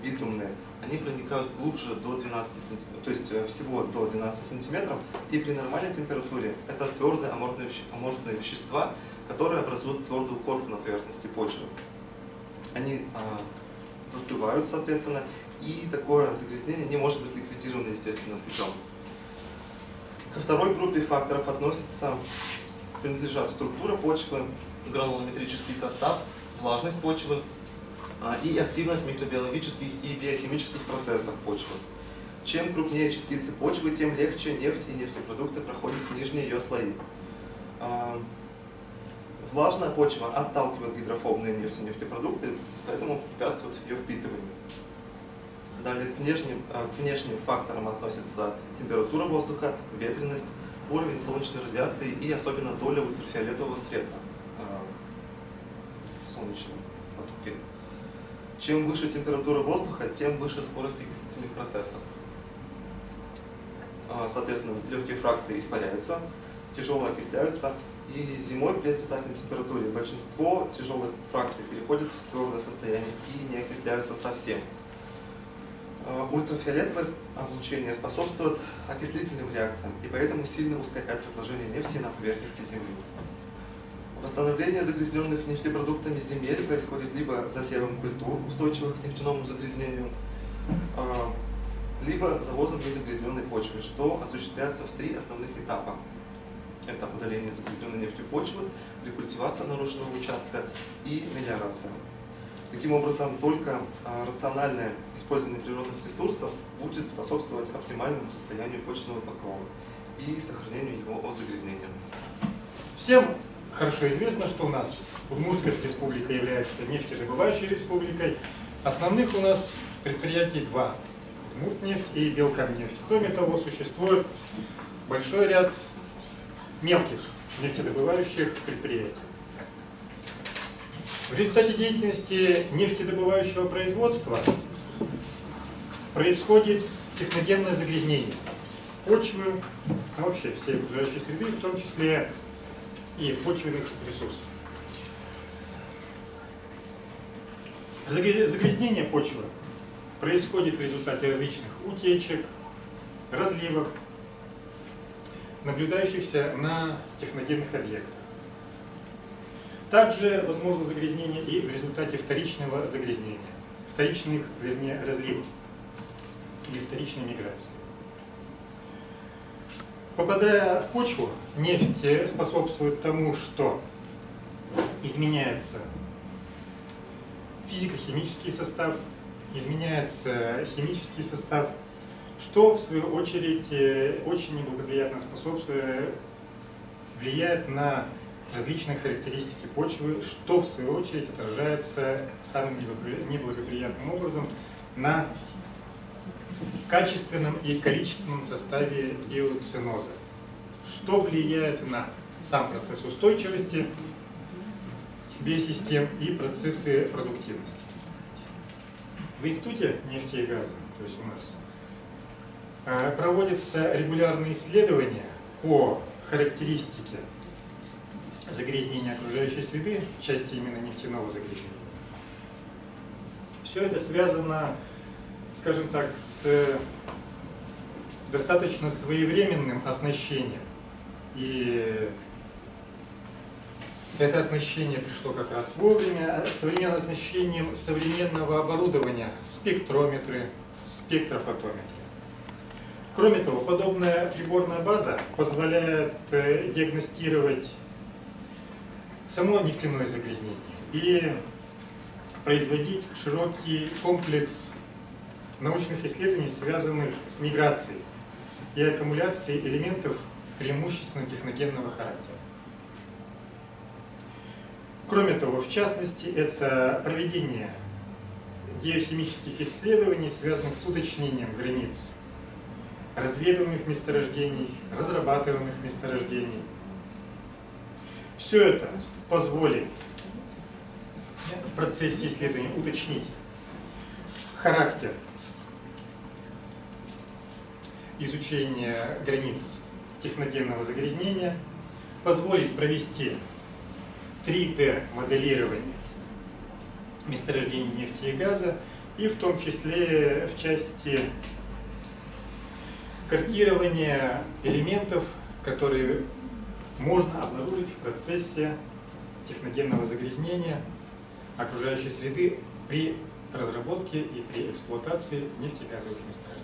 битумные, они проникают глубже до 12 сантиметров, то есть всего до 12 сантиметров, и при нормальной температуре это твердые аморфные вещества, которые образуют твердую корку на поверхности почвы. Они застывают, соответственно, и такое загрязнение не может быть ликвидировано естественным путем. Ко второй группе факторов принадлежат структура почвы, гранулометрический состав, влажность почвы и активность микробиологических и биохимических процессов почвы. Чем крупнее частицы почвы, тем легче нефть и нефтепродукты проходят в нижние ее слои. Влажная почва отталкивает гидрофобные нефть и нефтепродукты, поэтому препятствует ее впитыванию. Далее к внешним факторам относятся температура воздуха, ветренность, уровень солнечной радиации и особенно доля ультрафиолетового света в солнечном потоке. Чем выше температура воздуха, тем выше скорость окислительных процессов. Соответственно, легкие фракции испаряются, тяжелые окисляются, и зимой при отрицательной температуре большинство тяжелых фракций переходят в твердое состояние и не окисляются совсем. Ультрафиолетовое облучение способствует окислительным реакциям и поэтому сильно ускоряет разложение нефти на поверхности Земли. Восстановление загрязненных нефтепродуктами земель происходит либо засевом культур, устойчивых к нефтяному загрязнению, либо завозом незагрязненной почвы, что осуществляется в 3 основных этапа. Это удаление загрязненной нефтью почвы, рекультивация нарушенного участка и мелиорация. Таким образом, только рациональное использование природных ресурсов будет способствовать оптимальному состоянию почвенного покрова и сохранению его от загрязнения. Всем хорошо известно, что у нас Удмуртская республика является нефтедобывающей республикой. Основных у нас предприятий 2 – Удмуртнефть и Белкамнефть. Кроме того, существует большой ряд мелких нефтедобывающих предприятий. В результате деятельности нефтедобывающего производства происходит техногенное загрязнение почвы, а вообще всей окружающей среды, в том числе и почвенных ресурсов. Загрязнение почвы происходит в результате различных утечек, разливов, наблюдающихся на техногенных объектах. Также возможно загрязнение и в результате вторичного загрязнения, вторичных, вернее, разливов или вторичной миграции. Попадая в почву, нефть способствует тому, что изменяется физико-химический состав, изменяется химический состав, что в свою очередь очень неблагоприятно влияет на различные характеристики почвы, что в свою очередь отражается самым неблагоприятным образом на качественном и количественном составе биоценоза, что влияет на сам процесс устойчивости биосистем и процессы продуктивности. В Институте нефти и газа, то есть у нас, проводятся регулярные исследования по характеристике загрязнения окружающей среды в части именно нефтяного загрязнения. Все это связано, скажем так, с достаточно своевременным оснащением. И это оснащение пришло как раз вовремя, современным оснащением современного оборудования, спектрометры, спектрофотометры. Кроме того, подобная приборная база позволяет диагностировать само нефтяное загрязнение и производить широкий комплекс научных исследований, связанных с миграцией и аккумуляцией элементов преимущественно техногенного характера. Кроме того, в частности, это проведение геохимических исследований, связанных с уточнением границ разведываемых месторождений, разрабатываемых месторождений. Все это позволит в процессе исследования уточнить характер изучения границ техногенного загрязнения, позволит провести 3D-моделирование месторождений нефти и газа, и в том числе в части картирования элементов, которые можно обнаружить в процессе техногенного загрязнения окружающей среды при разработке и при эксплуатации нефтегазовых месторождений.